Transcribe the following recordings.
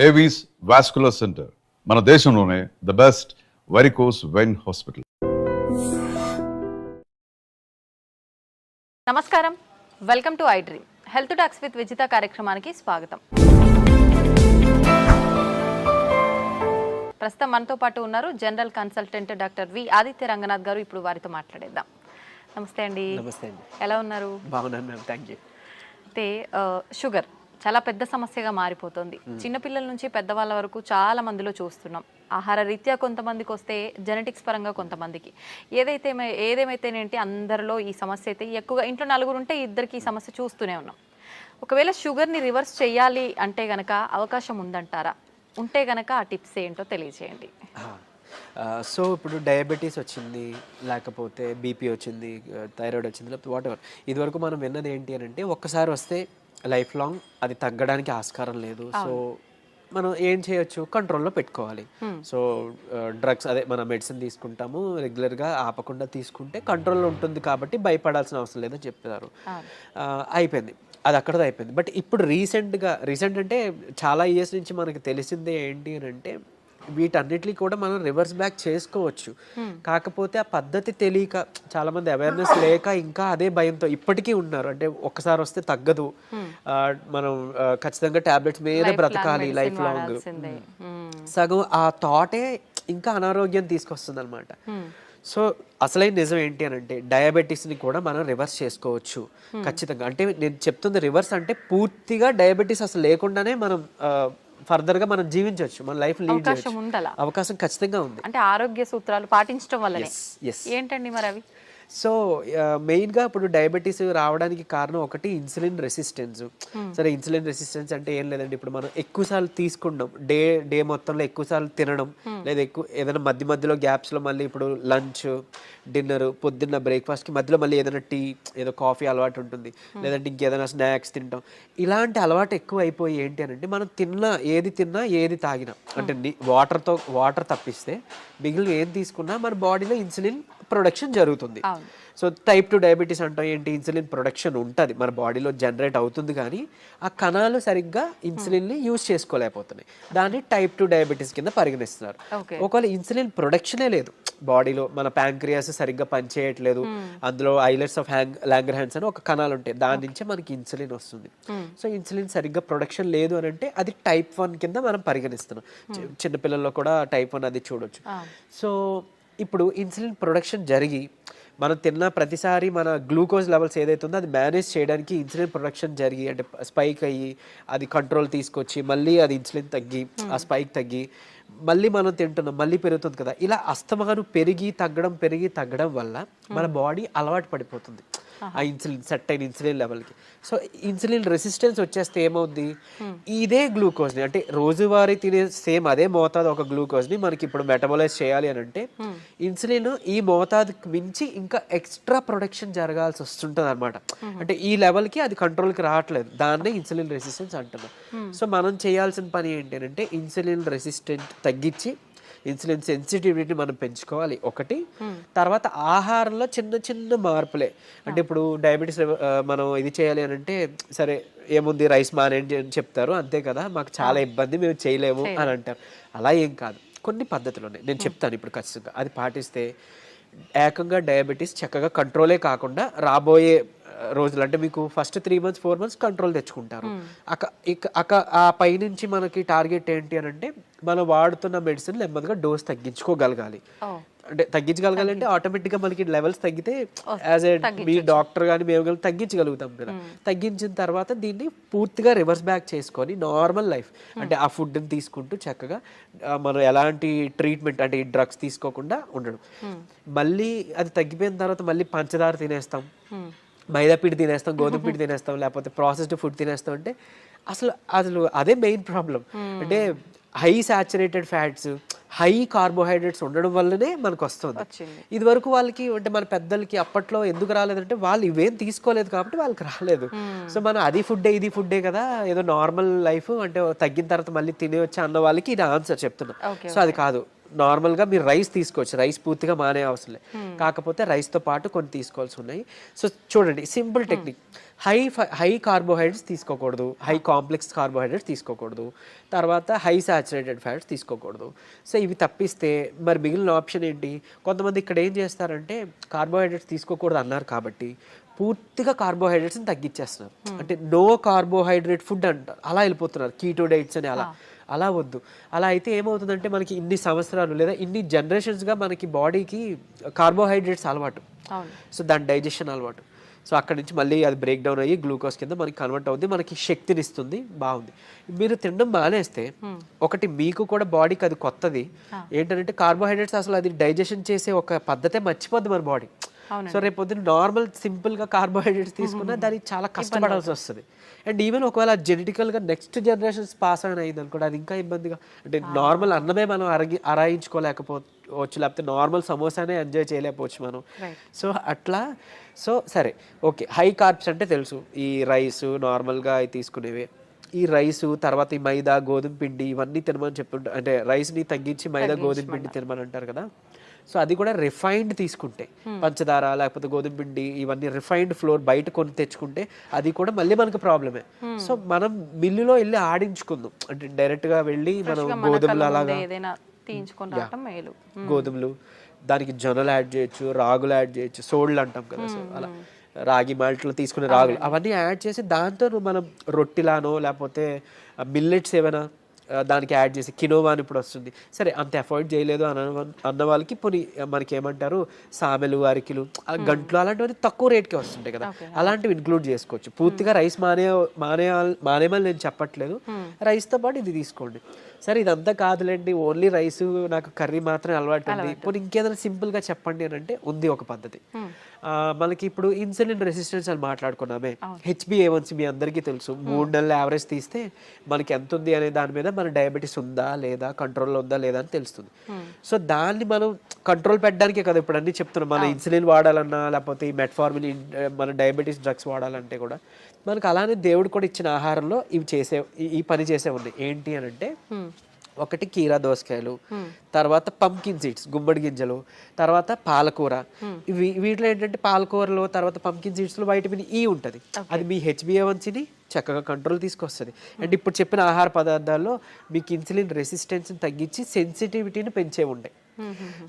Avis vascular center మన దేశంలోనే the best varicose vein hospital. నమస్కారం, welcome to I Dream. Health talks with Vijitha కార్యక్రమానికి స్వాగతం. ప్రస్తుతం మనతో పాటు ఉన్నారు general consultant doctor V Aditya Ranganath గారు. ఇప్పుడు వారితో మాట్లాడేద్దాం. నమస్తే అండి. నమస్తే అండి. ఎలా ఉన్నారు? బాగున్నాను మ్యామ్, థ్యాంక్ యూ. అయితే షుగర్ చాలా పెద్ద సమస్యగా మారిపోతుంది. చిన్నపిల్లల నుంచి పెద్దవాళ్ళ వరకు చాలా మందిలో చూస్తున్నాం. ఆహార రీత్యా కొంతమందికి వస్తే, జెనెటిక్స్ పరంగా కొంతమందికి, ఏదేమైతేనేంటి అందరిలో ఈ సమస్య అయితే ఎక్కువగా. ఇంట్లో నలుగురు ఉంటే ఇద్దరికి ఈ సమస్య చూస్తూనే ఉన్నాం. ఒకవేళ షుగర్ని రివర్స్ చేయాలి అంటే గనక అవకాశం ఉందంటారా? ఉంటే గనక ఆ టిప్స్ ఏంటో తెలియజేయండి. సో ఇప్పుడు డయాబెటీస్ వచ్చింది, లేకపోతే బీపీ వచ్చింది, థైరాయిడ్ వచ్చింది, లేకపోతే వాట్ ఎవర్, ఇదివరకు మనం విన్నది ఏంటి అని అంటే ఒక్కసారి వస్తే లైఫ్ లాంగ్ అది తగ్గడానికి ఆస్కారం లేదు. సో మనం ఏం చేయొచ్చు, కంట్రోల్లో పెట్టుకోవాలి. సో డ్రగ్స్, అదే మన మెడిసిన్ తీసుకుంటాము రెగ్యులర్గా, ఆపకుండా తీసుకుంటే కంట్రోల్లో ఉంటుంది కాబట్టి భయపడాల్సిన అవసరం లేదని చెప్తారు. అయిపోయింది, అది అక్కడతో అయిపోయింది. బట్ ఇప్పుడు రీసెంట్ అంటే చాలా ఇయర్స్ నుంచి మనకి తెలిసిందే ఏంటి అని అంటే వీటన్నిటిని కూడా మనం రివర్స్ బ్యాక్ చేసుకోవచ్చు. కాకపోతే ఆ పద్ధతి తెలియక, చాలా మంది అవేర్నెస్ లేక ఇంకా అదే భయంతో ఇప్పటికీ ఉన్నారు. అంటే ఒక్కసారి వస్తే తగ్గదు, మనం ఖచ్చితంగా టాబ్లెట్స్ మీద బ్రతకాలి లైఫ్ లాంగ్. సగం ఆ థాటే ఇంకా అనారోగ్యం తీసుకొస్తుంది అనమాట. సో అసలైన నిజం ఏంటి అని అంటే డయాబెటీస్ని కూడా మనం రివర్స్ చేసుకోవచ్చు ఖచ్చితంగా. అంటే నేను చెప్తుంది రివర్స్ అంటే పూర్తిగా డయాబెటీస్ అసలు లేకుండానే మనం ఫర్దర్గా మనం జీవించవచ్చు, మన లైఫ్ లీడ్ చేయొచ్చు. అవకాశం ఖచ్చితంగా ఉంది. అంటే ఆరోగ్య సూత్రాలు పాటించడం వల్ల ఏంటండి మరి అవి? సో మెయిన్గా ఇప్పుడు డయాబెటీస్ రావడానికి కారణం ఒకటి ఇన్సులిన్ రెసిస్టెన్స్. సరే, ఇన్సులిన్ రెసిస్టెన్స్ అంటే ఏం లేదండి, ఇప్పుడు మనం ఎక్కువసార్లు తీసుకుంటాం, డే మొత్తంలో ఎక్కువసార్లు తినడం, లేదా ఏదైనా మధ్యలో గ్యాప్స్లో మళ్ళీ ఇప్పుడు లంచ్, డిన్నర్, పొద్దున్న బ్రేక్ఫాస్ట్కి మధ్యలో మళ్ళీ ఏదైనా టీ, ఏదో కాఫీ అలవాటు ఉంటుంది, లేదంటే ఇంకేదైనా స్నాక్స్ తింటాం. ఇలాంటి అలవాటు ఎక్కువ అయిపోయి ఏంటి అని అంటే మనం ఏది తిన్నా ఏది తాగినా, అంటే వాటర్ తప్పిస్తే మిగిలిన ఏది తీసుకున్నా మన బాడీలో ఇన్సులిన్ ప్రొడక్షన్ జరుగుతుంది. సో టైప్ 2 డయాబెటీస్ అంటాం ఏంటి, ఇన్సులిన్ ప్రొడక్షన్ ఉంటుంది మన బాడీలో, జనరేట్ అవుతుంది, కానీ ఆ కణాలు సరిగ్గా ఇన్సులిన్ని యూజ్ చేసుకోలేకపోతున్నాయి. దాన్ని టైప్ 2 డయాబెటీస్ కింద పరిగణిస్తున్నారు. ఒకవేళ ఇన్సులిన్ ప్రొడక్షనే లేదు బాడీలో, మన ప్యాంక్రియాస్ సరిగ్గా పనిచేయట్లేదు, అందులో ఐలెట్స్ ఆఫ్ లాంగర్హాన్స్ అని ఒక కణాలు ఉంటాయి, దాని నుంచే మనకి ఇన్సులిన్ వస్తుంది. సో ఇన్సులిన్ సరిగ్గా ప్రొడక్షన్ లేదు అని అంటే అది టైప్ 1 కింద మనం పరిగణిస్తున్నాం. చిన్నపిల్లల్లో కూడా టైప్ 1 అది చూడొచ్చు. సో ఇప్పుడు ఇన్సులిన్ ప్రొడక్షన్ జరిగి మనం తిన్న ప్రతిసారి మన గ్లూకోజ్ లెవెల్స్ ఏదైతే ఉందో అది మేనేజ్ చేయడానికి ఇన్సులిన్ ప్రొడక్షన్ జరిగి, అంటే స్పైక్ అయ్యి అది కంట్రోల్ తీసుకొచ్చి మళ్ళీ అది ఇన్సులిన్ తగ్గి ఆ స్పైక్ తగ్గి మళ్ళీ మనం తింటున్నాం, మళ్ళీ పెరుగుతుంది కదా. ఇలా అస్తమానం పెరిగి తగ్గడం వల్ల మన బాడీ అలవాటు పడిపోతుంది ఆ ఇన్సులిన్, సెట్ అయిన ఇన్సులిన్ లెవెల్కి. సో ఇన్సులిన్ రెసిస్టెన్స్ వచ్చేస్తే ఏమవుద్ది, ఇదే గ్లూకోజ్ని, అంటే రోజువారీ తినే సేమ్ అదే మోతాదు ఒక గ్లూకోజ్ని మనకి ఇప్పుడు మెటబలైజ్ చేయాలి అని అంటే ఇన్సులిన్ ఈ మోతాదుకి మించి ఇంకా ఎక్స్ట్రా ప్రొడక్షన్ జరగాల్సి వస్తుంటుంది అనమాట. అంటే ఈ లెవెల్కి అది కంట్రోల్కి రావట్లేదు, దాన్నే ఇన్సులిన్ రెసిస్టెన్స్ అంటున్నాం. సో మనం చేయాల్సిన పని ఏంటి అంటే ఇన్సులిన్ రెసిస్టెంట్ తగ్గించి ఇన్సులిన్ సెన్సిటివిటీ మనం పెంచుకోవాలి ఒకటి. తర్వాత ఆహారంలో చిన్న మార్పులే, అంటే ఇప్పుడు డయాబెటీస్ మనం ఇది చేయాలి అని అంటే సరే ఏముంది రైస్ మానేంటి అని చెప్తారు, అంతే కదా, మాకు చాలా ఇబ్బంది, మేము చేయలేము అని అంటారు. అలా ఏం కాదు, కొన్ని పద్ధతులు ఉన్నాయి, నేను చెప్తాను ఇప్పుడు ఖచ్చితంగా. అది పాటిస్తే ఏకంగా డయాబెటీస్ చక్కగా కంట్రోలే కాకుండా రాబోయే రోజులు, అంటే మీకు ఫస్ట్ 3 months 4 months కంట్రోల్ తెచ్చుకుంటారు. ఆ పైనుంచి మనకి టార్గెట్ ఏంటి అని అంటే మనం వాడుతున్న మెడిసిన్ నెమ్మదిగా డోస్ తగ్గించుకోగలగాలి. అంటే తగ్గించగలగాలి అంటే ఆటోమేటిక్గా మనకి లెవెల్స్ తగ్గితే యాజ్ ఏ మీ డాక్టర్ కానీ మేము కానీ తగ్గించగలుగుతాం కదా. తగ్గించిన తర్వాత దీన్ని పూర్తిగా రివర్స్ బ్యాక్ చేసుకొని నార్మల్ లైఫ్, అంటే ఆ ఫుడ్ని తీసుకుంటూ చక్కగా మనం ఎలాంటి ట్రీట్మెంట్, అంటే ఈ డ్రగ్స్ తీసుకోకుండా ఉండడం. మళ్ళీ అది తగ్గిపోయిన తర్వాత మళ్ళీ పంచదార తినేస్తాం, మైదా పిండి తినేస్తాం, గోధుమ పిండి తినేస్తాం, లేకపోతే ప్రాసెస్డ్ ఫుడ్ తినేస్తాం. అంటే అసలు అదే మెయిన్ ప్రాబ్లం. అంటే high saturated fats, high carbohydrates ఉండడం వల్లనే మనకు వస్తుంది. ఇది వరకు వాళ్ళకి, అంటే మన పెద్దలకి అప్పట్లో ఎందుకు రాలేదంటే వాళ్ళు ఇవేం తీసుకోలేదు కాబట్టి వాళ్ళకి రాలేదు. సో మనం అది ఫుడ్డే ఇది ఫుడ్డే కదా, ఏదో నార్మల్ లైఫ్, అంటే తగ్గిన తర్వాత మళ్ళీ తినేవచ్చు అన్న వాళ్ళకి ఇది ఆన్సర్ చెప్తున్నా. సో అది కాదు, నార్మల్గా మీరు రైస్ తీసుకోవచ్చు, రైస్ పూర్తిగా మానే అవసరం లేదు, కాకపోతే రైస్తో పాటు కొన్ని తీసుకోవాల్సి ఉన్నాయి. సో చూడండి సింపుల్ టెక్నిక్, హై కార్బోహైడ్రేట్స్ తీసుకోకూడదు, హై కాంప్లెక్స్ కార్బోహైడ్రేట్స్ తీసుకోకూడదు, తర్వాత హై సాచురేటెడ్ ఫ్యాట్స్ తీసుకోకూడదు. సో ఇవి తప్పిస్తే మరి మిగిలిన ఆప్షన్ ఏంటి? కొంతమంది ఇక్కడ ఏం చేస్తారంటే కార్బోహైడ్రేట్స్ తీసుకోకూడదు అన్నారు కాబట్టి పూర్తిగా కార్బోహైడ్రేట్స్ని తగ్గించేస్తున్నారు, అంటే నో కార్బోహైడ్రేట్ ఫుడ్ అంటారు, అలా వెళ్ళిపోతున్నారు, కీటో డైట్స్ అని. అలా వద్దు. అలా అయితే ఏమవుతుందంటే మనకి ఇన్ని సంవత్సరాలు లేదా ఇన్ని జనరేషన్స్గా మనకి బాడీకి కార్బోహైడ్రేట్స్ అలవాటు, సో దాని డైజెషన్ అలవాటు. సో అక్కడి నుంచి మళ్ళీ అది బ్రేక్ డౌన్ అయ్యి గ్లూకోజ్ కింద మనకి కన్వర్ట్ అవుతుంది, మనకి శక్తిని ఇస్తుంది, బాగుంది. మీరు తినడం మానేస్తే ఒకటి మీకు కూడా బాడీకి అది కొత్తది ఏంటంటే కార్బోహైడ్రేట్స్ అసలు అది డైజెషన్ చేసే ఒక పద్ధతే మర్చిపోద్ది మన బాడీ. సో రేపు పొద్దున్న నార్మల్ సింపుల్గా కార్బోహైడ్రేట్స్ తీసుకున్నా దానికి చాలా కష్టపడాల్సి వస్తుంది. అండ్ ఈవెన్ ఒకవేళ జెనెటికల్గా నెక్స్ట్ జనరేషన్స్ పాస్ ఆన్ అయింది అనుకోండి, అది ఇంకా ఇబ్బందిగా, అంటే నార్మల్ అన్నమే మనం అరాయించుకోలేకపోవచ్చు, లేకపోతే నార్మల్ సమోసానే ఎంజాయ్ చేయలేకపోవచ్చు మనం. సో అట్లా. సో సరే ఓకే, హై కార్బ్స్ అంటే తెలుసు, ఈ రైస్ నార్మల్గా తీసుకునేవే, ఈ రైసు తర్వాత ఈ మైదా గోధుమ పిండి ఇవన్నీ తినమని చెప్తుంటారు, అంటే రైస్ని తగ్గించి మైదా గోధుమ పిండి తినమని అంటారు కదా. సో అది కూడా రిఫైన్డ్ తీసుకుంటే, పంచదార లేకపోతే గోధుమ పిండి ఇవన్నీ రిఫైన్డ్ ఫ్లోర్ బయట కొని తెచ్చుకుంటే అది కూడా మళ్ళీ మనకు ప్రాబ్లమే. సో మనం మిల్లులో వెళ్ళి ఆడించుకుందాం, అంటే డైరెక్ట్గా వెళ్ళి మనం గోధుమలు అలాగా గోధుమలు, దానికి జొన్నలు యాడ్ చేయొచ్చు, రాగులు యాడ్ చేయొచ్చు, సోళ్ళు అంటాం కదా, సో అలా రాగి మాల్ట్లో తీసుకునే రాగులు అవన్నీ యాడ్ చేసి దాంతో మనం రొట్టిలానో లేకపోతే మిల్లెట్స్ ఏమైనా దానికి యాడ్ చేసి, కినోవా అని ఇప్పుడు వస్తుంది, సరే అంత అఫోర్డ్ చేయలేదు అన్న వాళ్ళకి పోనీ మనకి ఏమంటారు సామెలు, అరికిలు, గంటలు అలాంటివన్నీ తక్కువ రేట్కే వస్తుంటాయి కదా, అలాంటివి ఇంక్లూడ్ చేసుకోవచ్చు. పూర్తిగా రైస్ మానేమని నేను చెప్పట్లేదు, రైస్తో పాటు ఇది తీసుకోండి. సరే ఇదంతా కాదులేండి, ఓన్లీ రైస్ నాకు కర్రీ మాత్రమే అలవాటు ఉంది, ఇప్పుడు ఇంకేదైనా సింపుల్గా చెప్పండి అని అంటే ఉంది ఒక పద్ధతి. మనకి ఇప్పుడు ఇన్సులిన్ రెసిస్టెన్స్ అని మాట్లాడుకున్నామే, HbA1c మీ అందరికీ తెలుసు, 3 నెలల యావరేజ్ తీస్తే మనకి ఎంత ఉంది అనే దాని మీద మన డయాబెటీస్ ఉందా లేదా, కంట్రోల్లో ఉందా లేదా అని తెలుస్తుంది. సో దాన్ని మనం కంట్రోల్ పెట్టడానికే కదా ఇప్పుడు అన్ని చెప్తున్నాం, మన ఇన్సులిన్ వాడాలన్నా లేకపోతే ఈ మెట్ఫార్మిన్ మన డయాబెటీస్ డ్రగ్స్ వాడాలంటే కూడా మనకు అలానే దేవుడు కూడా ఇచ్చిన ఆహారంలో ఈ పని చేసే ఉంది. ఏంటి అని అంటే ఒకటి కీరా దోసకాయలు, తర్వాత పంకిన్ సీడ్స్ గుమ్మడి గింజలు, తర్వాత పాలకూర. వీటిలో ఏంటంటే పాలకూరలో తర్వాత పంకిన్ సీడ్స్లో వైటమిన్ ఈ ఉంటుంది, అది మీ HbA1cని చక్కగా కంట్రోల్ తీసుకొస్తుంది. అండ్ ఇప్పుడు చెప్పిన ఆహార పదార్థాల్లో మీకు ఇన్సులిన్ రెసిస్టెన్స్ని తగ్గించి సెన్సిటివిటీని పెంచే ఉంటాయి.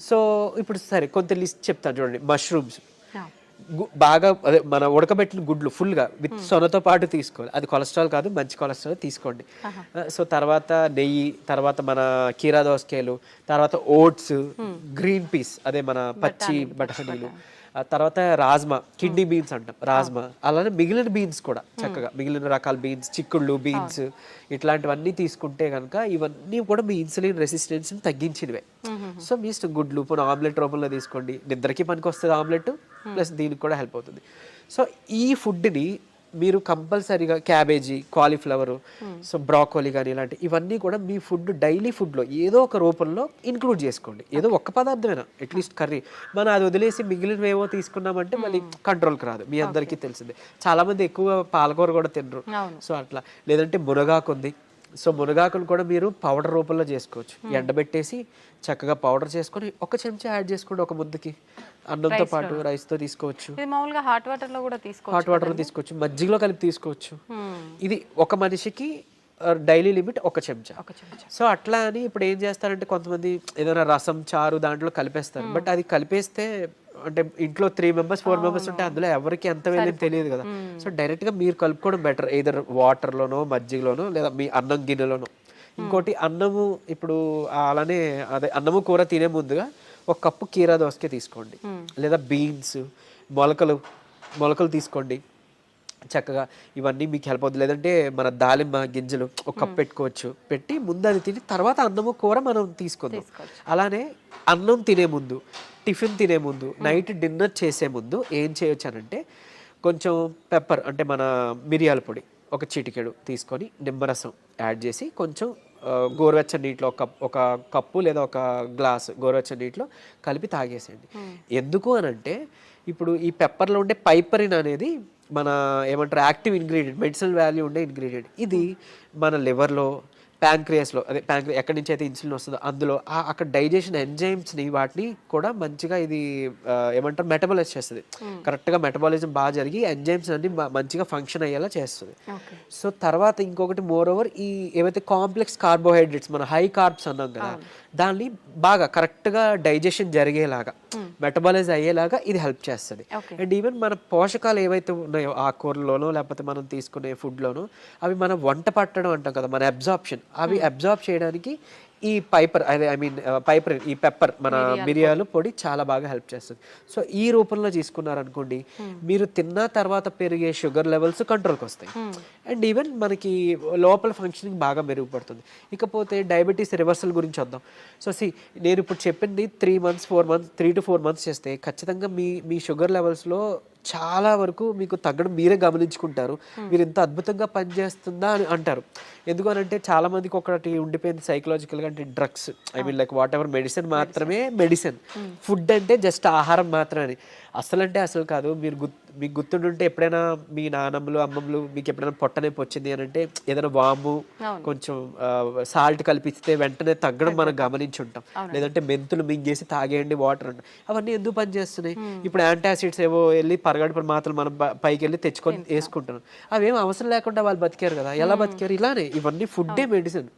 సో ఇప్పుడు సరే కొంత లిస్ట్ చెప్తాను చూడండి. మష్రూమ్స్ బాగా అదే మన ఉడకబెట్టిన గుడ్లు ఫుల్గా విత్ సొనతో పాటు తీసుకోవాలి, అది కొలెస్ట్రాల్ కాదు, మంచి కొలెస్ట్రాల్ తీసుకోండి. సో తర్వాత నెయ్యి, తర్వాత మన కీరా దోసకాయలు, తర్వాత ఓట్స్, గ్రీన్ పీస్ అదే మన పచ్చి బఠానీలు, తర్వాత రాజ్మా, కిడ్నీ బీన్స్ అంటాం రాజ్మా, అలానే మిగిలిన బీన్స్ కూడా చక్కగా మిగిలిన రకాల బీన్స్, చిక్కుళ్ళు బీన్స్ ఇట్లాంటివన్నీ తీసుకుంటే కనుక ఇవన్నీ కూడా మీ ఇన్సులిన్ రెసిస్టెన్స్ని తగ్గించినవే. సో మీ ఇష్టం, గుడ్లు పోనీ ఆమ్లెట్ రూపంలో తీసుకోండి, నిద్రకి పనికి వస్తుంది ఆమ్లెట్, ప్లస్ దీనికి కూడా హెల్ప్ అవుతుంది. సో ఈ ఫుడ్ని మీరు కంపల్సరీగా క్యాబేజీ, కాలీఫ్లవర్, సో బ్రాకోలీ కానీ ఇలాంటి ఇవన్నీ కూడా మీ ఫుడ్ డైలీ ఫుడ్లో ఏదో ఒక రూపంలో ఇంక్లూడ్ చేసుకోండి. ఏదో ఒక్క పదార్థమైనా అట్లీస్ట్ కర్రీ, మనం అది వదిలేసి మిగిలినవేవో తీసుకున్నామంటే మళ్ళీ కంట్రోల్కి రాదు, మీ అందరికీ తెలిసిందే. చాలామంది ఎక్కువ పాలకూర కూడా తినరు, సో అట్లా. లేదంటే మునగాకు ఉంది, సో మునగాకును కూడా మీరు పౌడర్ రూపంలో చేసుకోవచ్చు, ఎండబెట్టేసి చక్కగా పౌడర్ చేసుకొని ఒక చెంచా యాడ్ చేసుకోండి ఒక ముద్దకి, అన్నంతో పాటు రైస్తో తీసుకోవచ్చు, హాట్ వాటర్లో తీసుకోవచ్చు, మజ్జిగలో కలిపి తీసుకోవచ్చు. ఇది ఒక మనిషికి డైలీ లిమిట్ ఒక చెంచా. సో అట్లా అని ఇప్పుడు ఏం చేస్తారంటే కొంతమంది ఏదైనా రసం, చారు దాంట్లో కలిపేస్తారు, బట్ అది కలిపేస్తే అంటే ఇంట్లో 3 members 4 members ఉంటే అందులో ఎవరికి ఎంత వెళ్ళేది తెలియదు కదా. సో డైరెక్ట్గా మీరు కలుపుకోవడం బెటర్, ఏదర్ వాటర్లోనో మజ్జిగలోనో లేదా మీ అన్నం గిన్నెలోనో. ఇంకోటి అన్నము, ఇప్పుడు అలానే అదే అన్నము కూర తినే ముందుగా 1 కప్పు కీరా దోసకాయ తీసుకోండి, లేదా బీన్స్, మొలకలు తీసుకోండి చక్కగా. ఇవన్నీ మీకు హెల్ప్ అవుతుంది. లేదంటే మన దాలిమ్మ గింజలు 1 కప్ పెట్టుకోవచ్చు, పెట్టి ముందు అది తిని తర్వాత అన్నము కూర మనం తీసుకుందాం. అలానే అన్నం తినే ముందు, టిఫిన్ తినే ముందు, నైట్ డిన్నర్ చేసే ముందు ఏం చేయొచ్చు అనంటే కొంచెం పెప్పర్ అంటే మన మిరియాల పొడి 1 చిటికెడు తీసుకొని నిమ్మరసం యాడ్ చేసి కొంచెం గోరువెచ్చని నీటిలో ఒక కప్పు లేదా 1 గ్లాస్ గోరువెచ్చని నీటిలో కలిపి తాగేసేయండి. ఎందుకు అనంటే ఇప్పుడు ఈ పెప్పర్లో ఉండే పైపరిన్ అనేది మన ఏమంటారు యాక్టివ్ ఇంగ్రీడియంట్, మెడిసినల్ వాల్యూ ఉండే ఇంగ్రీడియంట్. ఇది మన లివర్లో, ప్యాంక్రియాస్లో అదే ఎక్కడి నుంచి అయితే ఇన్సులిన్ వస్తుందో అందులో అక్కడ డైజెషన్ ఎంజైమ్స్ని వాటిని కూడా మంచిగా ఇది ఏమంటారు మెటబాలైజ్ చేస్తుంది. కరెక్ట్గా మెటబాలిజం బాగా జరిగి ఎంజైమ్స్ అన్ని మంచిగా ఫంక్షన్ అయ్యేలా చేస్తుంది. సో తర్వాత ఇంకొకటి మోర్ ఓవర్ ఈ ఏవైతే కాంప్లెక్స్ కార్బోహైడ్రేట్స్ మన హై కార్బ్స్ అన్నాం కదా దాన్ని బాగా కరెక్ట్గా డైజెషన్ జరిగేలాగా మెటబాలైజ్ అయ్యేలాగా ఇది హెల్ప్ చేస్తుంది. అండ్ ఈవెన్ మన పోషకాలు ఏవైతే ఉన్నాయో ఆకుకూరలోనో లేకపోతే మనం తీసుకునే ఫుడ్లోనో అవి మన వంట పట్టడం అంటాం కదా మన అబ్జార్ప్షన్ అవి అబ్జార్బ్ చేయడానికి ఈ ఈ పెప్పర్ మన మిరియాలు పొడి చాలా బాగా హెల్ప్ చేస్తుంది. సో ఈ రూపంలో తీసుకున్నారనుకోండి మీరు తిన్న తర్వాత పెరిగే షుగర్ లెవెల్స్ కంట్రోల్కి వస్తాయి అండ్ ఈవెన్ మనకి లోపల ఫంక్షనింగ్ బాగా మెరుగుపడుతుంది. ఇకపోతే డయాబెటీస్ రివర్సల్ గురించి వద్దాం. సో నేను ఇప్పుడు చెప్పింది 3 to 4 months చేస్తే ఖచ్చితంగా మీ షుగర్ లెవెల్స్లో చాలా వరకు మీకు తగ్గడం మీరే గమనించుకుంటారు. మీరు ఇంత అద్భుతంగా పనిచేస్తుందా అని అంటారు. ఎందుకనంటే చాలా మందికి ఒకటి ఉండిపోయింది సైకలాజికల్గా అంటే drugs like what ever medicine మాత్రమే మెడిసిన్, ఫుడ్ అంటే జస్ట్ ఆహారం మాత్రమే. అసలు కాదు. మీకు గుర్తుంటుంటే ఎప్పుడైనా మీ నాన్నమ్మలు అమ్మమ్మలు మీకు ఎప్పుడైనా పొట్టనొప్పి వచ్చింది అని అంటే ఏదైనా వాము కొంచెం సాల్ట్ కలిపిస్తే వెంటనే తగ్గడం మనం గమనించుంటాం. లేదంటే మెంతులు మింగేసి తాగేయండి వాటర్ అంటే అవన్నీ ఎందుకు పనిచేస్తున్నాయి? ఇప్పుడు యాంటాసిడ్స్ ఏవో వెళ్ళి పరగడుపున మాత్రం మనం పైకి వెళ్ళి తెచ్చుకొని వేసుకుంటున్నాం. అవేం అవసరం లేకుండా వాళ్ళు బతికారు కదా. ఎలా బతికారు? ఇలానే ఇవన్నీ ఫుడ్డే మెడిసిన్.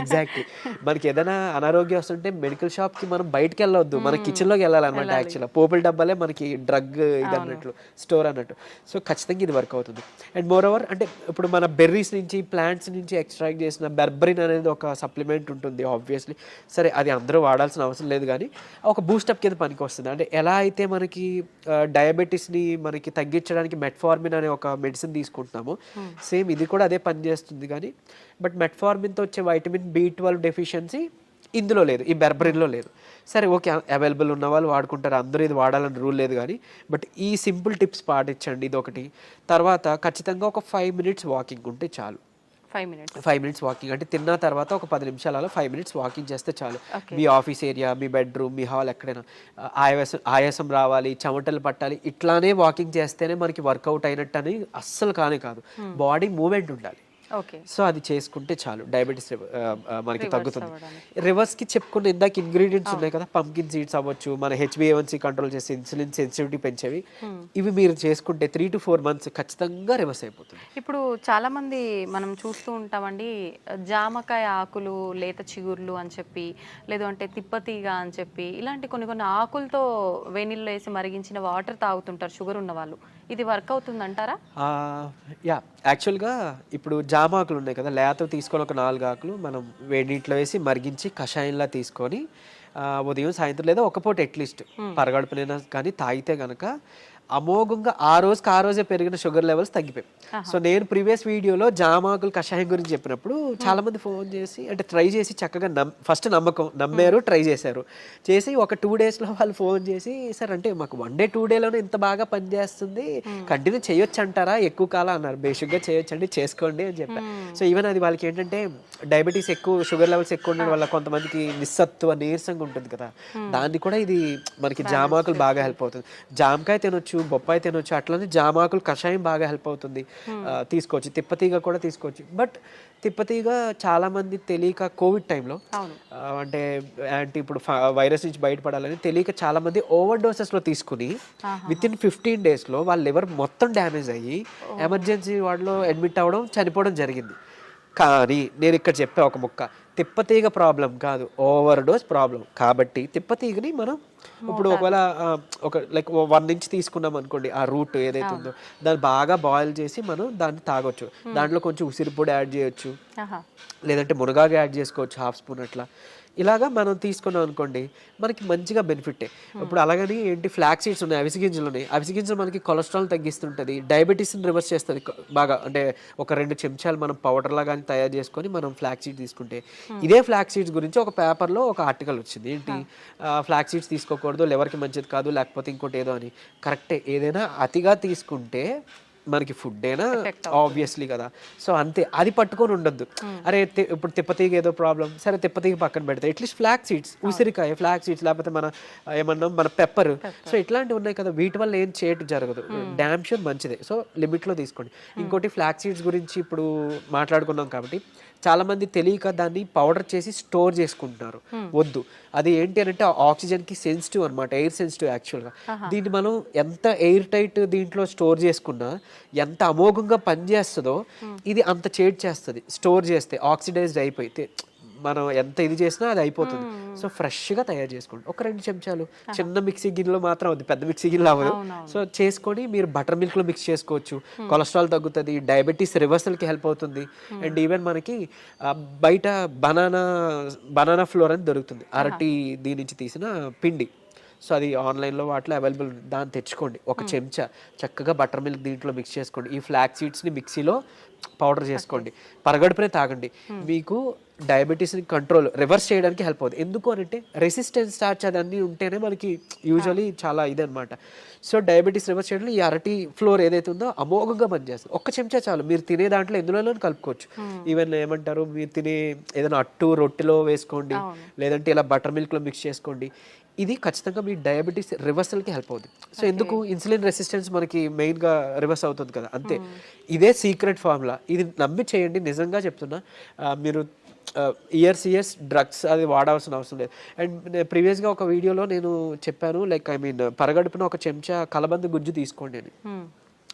ఎగ్జాక్ట్లీ మనకి ఏదైనా అనారోగ్యం వస్తుంటే మెడికల్ షాప్ కి మనం బయటకు వెళ్ళవద్దు, మన కిచెన్ లోకి వెళ్ళాలన్నమాట. యాక్చువల్గా పోపుల డబ్బాలే మనకి డ్రగ్ ఇది అన్నట్లు స్టోర్ అన్నట్టు. సో ఖచ్చితంగా ఇది వర్క్ అవుతుంది. అండ్ మోర్ ఓవర్ అంటే ఇప్పుడు మన బెర్రీస్ నుంచి ప్లాంట్స్ నుంచి ఎక్స్ట్రాక్ట్ చేసిన బెర్బరిన్ అనేది ఒక సప్లిమెంట్ ఉంటుంది ఆబ్వియస్లీ. సరే అది అందరూ వాడాల్సిన అవసరం లేదు కానీ ఒక బూస్టప్ కింద పనికి వస్తుంది. అంటే ఎలా అయితే మనకి డయాబెటీస్ని మనకి తగ్గించడానికి మెట్ఫార్మిన్ అనే ఒక మెడిసిన్ తీసుకుంటున్నాము సేమ్ ఇది కూడా అదే పని చేస్తుంది. కానీ బట్ మెట్ఫార్మిన్తో వచ్చే వైటమిన్ B12 డెఫిషియన్సీ ఇందులో లేదు, ఈ బెర్బరిన్లో లేదు. సరే ఓకే అవైలబుల్ ఉన్న వాళ్ళు వాడుకుంటారు, అందరూ ఇది వాడాలని రూల్ లేదు. కానీ బట్ ఈ సింపుల్ టిప్స్ పాటించండి, ఇది ఒకటి. తర్వాత ఖచ్చితంగా ఒక 5 minutes వాకింగ్ ఉంటే చాలు. 5 minutes వాకింగ్ అంటే తిన్న తర్వాత ఒక 10 నిమిషాలు అలా 5 minutes వాకింగ్ చేస్తే చాలు. మీ ఆఫీస్ ఏరియా, మీ బెడ్రూమ్, మీ హాల్ ఎక్కడైనా ఆయాసం రావాలి, చెమటలు పట్టాలి, ఇట్లానే వాకింగ్ చేస్తేనే మనకి వర్కౌట్ అయినట్టు అని అస్సలు కాదు. బాడీ మూమెంట్ ఉండాలి. సో అది చేసుకుంటే చాలు డయాబెటీస్ మనకి తగ్గుతుంది. రివర్స్కి చెప్పుకున్న ఇందాక ఇంగ్రీడియంట్స్ ఉన్నాయి కదా, పంకిన్ సీడ్స్ అవ్వచ్చు, మన HbA1c కంట్రోల్ చేసి ఇన్సులిన్ సెన్సిటివిటీ పెంచేవి, ఇవి మీరు చేసుకుంటే 3 to 4 months ఖచ్చితంగా రివర్స్ అయిపోతుంది. ఇప్పుడు చాలా మంది మనం చూస్తూ ఉంటామండి, జామకాయ ఆకులు, లేత చిగుర్లు అని చెప్పి, లేదు అంటే తిప్పతీగ అని చెప్పి, ఇలాంటి కొన్ని ఆకులతో వేణిల్లో వేసి మరిగించిన వాటర్ తాగుతుంటారు షుగర్ ఉన్న వాళ్ళు. ఇది వర్క్ అవుతుంది అంటారా? యాక్చువల్గా ఇప్పుడు జామ ఆకులు ఉన్నాయి కదా, లేత తీసుకొని ఒక 4 ఆకులు మనం వేడి నీటిలో వేసి మరిగించి కషాయంలా తీసుకొని ఉదయం సాయంత్రం లేదా ఒక పూట అట్లీస్ట్ పరగడుపునైనా కానీ తాగితే కనుక అమోఘంగా ఆ రోజే పెరిగిన షుగర్ లెవెల్స్ తగ్గిపోయాయి. సో నేను ప్రీవియస్ వీడియోలో జామాకులు కషాయం గురించి చెప్పినప్పుడు చాలా మంది ఫోన్ చేసి అంటే ట్రై చేసి చక్కగా ఫస్ట్ నమ్మారు, ట్రై చేసి ఒక 2 days వాళ్ళు ఫోన్ చేసి సార్ అంటే మాకు 1 day 2 dayలోనే ఇంత బాగా పనిచేస్తుంది, కంటిన్యూ చేయొచ్చు అంటారా, ఎక్కువ కాలం అన్నారు. బేసిక్గా చేయొచ్చండి, చేసుకోండి అని చెప్పారు. సో ఈవెన్ అది వాళ్ళకి ఏంటంటే డయాబెటీస్ ఎక్కువ, షుగర్ లెవెల్స్ ఎక్కువ ఉండడం వల్ల కొంతమందికి నిస్సత్వ నీరసంగా ఉంటుంది కదా, దాన్ని కూడా ఇది మనకి జామాకులు బాగా హెల్ప్ అవుతుంది. జామకాయ తినొచ్చు, బొప్పాయి తినొచ్చు, అట్లనే జామాకులు కషాయం బాగా హెల్ప్ అవుతుంది, తీసుకోవచ్చు. తిప్పతీగ కూడా తీసుకోవచ్చు. బట్ తిప్పతీగ చాలా మంది తెలియక కోవిడ్ టైంలో అంటే ఇప్పుడు వైరస్ నుంచి బయటపడాలని తెలియక చాలా మంది ఓవర్ డోసెస్లో తీసుకుని విత్ ఇన్ 15 days వాళ్ళ లివర్ మొత్తం డ్యామేజ్ అయ్యి ఎమర్జెన్సీ వార్డులో అడ్మిట్ అవ్వడం, చనిపోవడం జరిగింది. కానీ నేను ఇక్కడ చెప్పే ఒక ముక్క, తిప్పతీగ ప్రాబ్లం కాదు, ఓవర్ డోస్ ప్రాబ్లం. కాబట్టి తిప్పతీగని మనం ఇప్పుడు ఒకవేళ ఒక లైక్ 1 inch తీసుకున్నాం అనుకోండి, ఆ రూట్ ఏదైతే ఉందో దాన్ని బాగా బాయిల్ చేసి మనం దాన్ని తాగొచ్చు. దాంట్లో కొంచెం ఉసిరిపొడి యాడ్ చేయొచ్చు, లేదంటే మునగాకు యాడ్ చేసుకోవచ్చు 1/2 spoon అట్లా. ఇలాగా మనం తీసుకున్నాం అనుకోండి మనకి మంచిగా బెనిఫిటే. ఇప్పుడు అలాగని ఏంటి ఫ్లాక్ సీడ్స్ ఉన్నాయి, అవిసె గింజలు ఉన్నాయి. అవిసె గింజలు మనకి కొలెస్ట్రాల్ తగ్గిస్తుంటుంది, డయాబెటీస్ని రివర్స్ చేస్తుంది బాగా. అంటే ఒక 2 చెంచాలు మనం పౌడర్లా కానీ తయారు చేసుకొని మనం ఫ్లాక్ సీడ్స్ తీసుకుంటే, ఇదే ఫ్లాక్ సీడ్స్ గురించి ఒక పేపర్లో ఒక ఆర్టికల్ వచ్చింది. ఏంటి ఫ్లాక్ సీడ్స్ తీసుకోకూడదు, లివర్కి మంచిది కాదు, లేకపోతే ఇంకోటి ఏదో అని. కరెక్టే, ఏదైనా అతిగా తీసుకుంటే మనకి ఫుడ్ అయినా ఆబ్వియస్లీ కదా. సో అంతే, అది పట్టుకొని ఉండొద్దు. అరే ఇప్పుడు తిప్పతీగ ఏదో ప్రాబ్లం, సరే తిప్పతీగ పక్కన పెడతాయి. అట్లీస్ట్ ఫ్లాక్ సీడ్స్, ఉసిరికాయ, ఫ్లాక్ సీడ్స్, లేకపోతే మన ఏమన్నా మన పెప్పర్, సో ఇట్లాంటివి ఉన్నాయి కదా, వీటి వల్ల ఏం చేయటం జరగదు. డ్యామ్ షూర్ మంచిదే. సో లిమిట్లో తీసుకోండి. ఇంకోటి ఫ్లాక్ సీడ్స్ గురించి ఇప్పుడు మాట్లాడుకున్నాం కాబట్టి చాలా మంది తెలియక దాన్ని పౌడర్ చేసి స్టోర్ చేసుకుంటున్నారు. వద్దు, అది ఏంటి అని అంటే ఆక్సిజన్కి సెన్సిటివ్ అనమాట, ఎయిర్ సెన్సిటివ్ యాక్చువల్గా. దీన్ని మనం ఎంత ఎయిర్ టైట్ దీంట్లో స్టోర్ చేసుకున్నా, ఎంత అమోఘంగా పనిచేస్తుందో ఇది అంత చేడ్ చేస్తుంది. స్టోర్ చేస్తే ఆక్సిడైజ్డ్ అయిపోతే మనం ఎంత ఇది చేసినా అది అయిపోతుంది. సో ఫ్రెష్గా తయారు చేసుకోండి. ఒక 2 చెంచాలు చిన్న మిక్సీ గిన్నెలో మాత్రం అవుతుంది, పెద్ద మిక్సీ గిన్నెలో అవ్వదు. సో చేసుకొని మీరు బటర్ మిల్క్లో మిక్స్ చేసుకోవచ్చు. కొలెస్ట్రాల్ తగ్గుతుంది, డయాబెటీస్ రివర్సల్కి హెల్ప్ అవుతుంది. అండ్ ఈవెన్ మనకి బయట బనానా ఫ్లోర్ అని దొరుకుతుంది, అరటి దీని నుంచి తీసిన పిండి. సో అది ఆన్లైన్లో వాటిలో అవైలబుల్, దాన్ని తెచ్చుకోండి. ఒక చెంచా చక్కగా బటర్ మిల్క్ దీంట్లో మిక్స్ చేసుకోండి. ఈ ఫ్లాక్ సీడ్స్ని మిక్సీలో పౌడర్ చేసుకోండి. పరగడుపునే తాగండి. మీకు డయాబెటీస్ని రివర్స్ చేయడానికి హెల్ప్ అవుతుంది. ఎందుకు అని అంటే రెసిస్టెన్స్ స్టార్చ్ అదన్నీ ఉంటేనే మనకి యూజువలీ చాలా ఇదనమాట. సో డయాబెటీస్ రివర్స్ చేయడంలో ఈ అరటి ఫ్లోర్ ఏదైతే ఉందో అమోఘంగా పనిచేస్తుంది. ఒక్క చెంచా చాలు. మీరు తినే దాంట్లో ఎందులో కలుపుకోవచ్చు. ఈవెన్ ఏమంటారు, మీరు తినే ఏదైనా అట్టు రొట్టెలో వేసుకోండి, లేదంటే ఇలా బటర్ మిల్క్లో మిక్స్ చేసుకోండి. ఇది ఖచ్చితంగా మీ డయాబెటీస్ రివర్సల్కి హెల్ప్ అవుతుంది. సో ఎందుకు, ఇన్సులిన్ రెసిస్టెన్స్ మనకి మెయిన్గా రివర్స్ అవుతుంది కదా, అంతే. ఇదే సీక్రెట్ ఫార్ములా. ఇది నమ్మి చేయండి, నిజంగా చెప్తున్నా. మీరు ఇయర్స్ డ్రగ్స్ అది వాడాల్సిన అవసరం లేదు. అండ్ ప్రీవియస్గా ఒక వీడియోలో నేను చెప్పాను, లైక్ పరగడుపున ఒక చెంచా కలబంద గుజ్జు తీసుకోండి అని.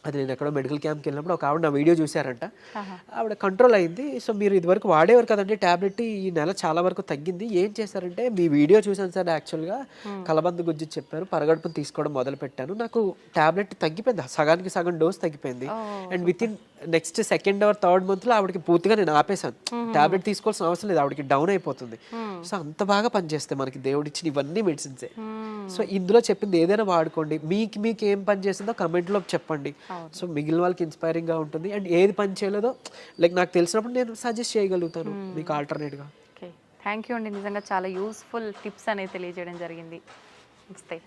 అది నేను ఎక్కడో మెడికల్ క్యాంప్కి వెళ్ళినప్పుడు ఒక ఆవిడ నా వీడియో చూశారంట. ఆవిడ కంట్రోల్ అయింది. సో మీరు ఇదివరకు వాడేవారు కదండి ట్యాబ్లెట్, ఈ నెల చాలా వరకు తగ్గింది. ఏం చేశారంటే, మీ వీడియో చూసాను సార్, యాక్చువల్గా కలబంద గుజ్జు చెప్పారు, పరగడుపుని తీసుకోవడం మొదలు పెట్టాను, నాకు ట్యాబ్లెట్ తగ్గిపోయింది, సగానికి సగం డోస్ తగ్గిపోయింది. And with in next 2nd or 3rd monthలో ఆవిడకి పూర్తిగా నేను ఆపేశాను. ట్యాబ్లెట్ తీసుకోవాల్సిన అవసరం లేదు, ఆవిడకి డౌన్ అయిపోతుంది. సో అంత బాగా పనిచేస్తాయి మనకి దేవుడు ఇచ్చిన ఇవన్నీ మెడిసిన్సే. సో ఇందులో చెప్పింది ఏదైనా వాడుకోండి. మీకు ఏం పని చేసిందో కమెంట్లో చెప్పండి. సో మిగిలిన వాళ్ళకి ఇన్స్పైరింగ్గా ఉంటుంది. అండ్ ఏది పని చేయలేదో లైక్ నాకు తెలిసినప్పుడు నేను సజెస్ట్ చేయగలుగుతాను మీకు ఆల్టర్నేట్గా. ఓకే, థ్యాంక్ యూ అండి. నిజంగా చాలా యూస్ఫుల్ టిప్స్ అనేది తెలియజేయడం జరిగింది. నమస్తే.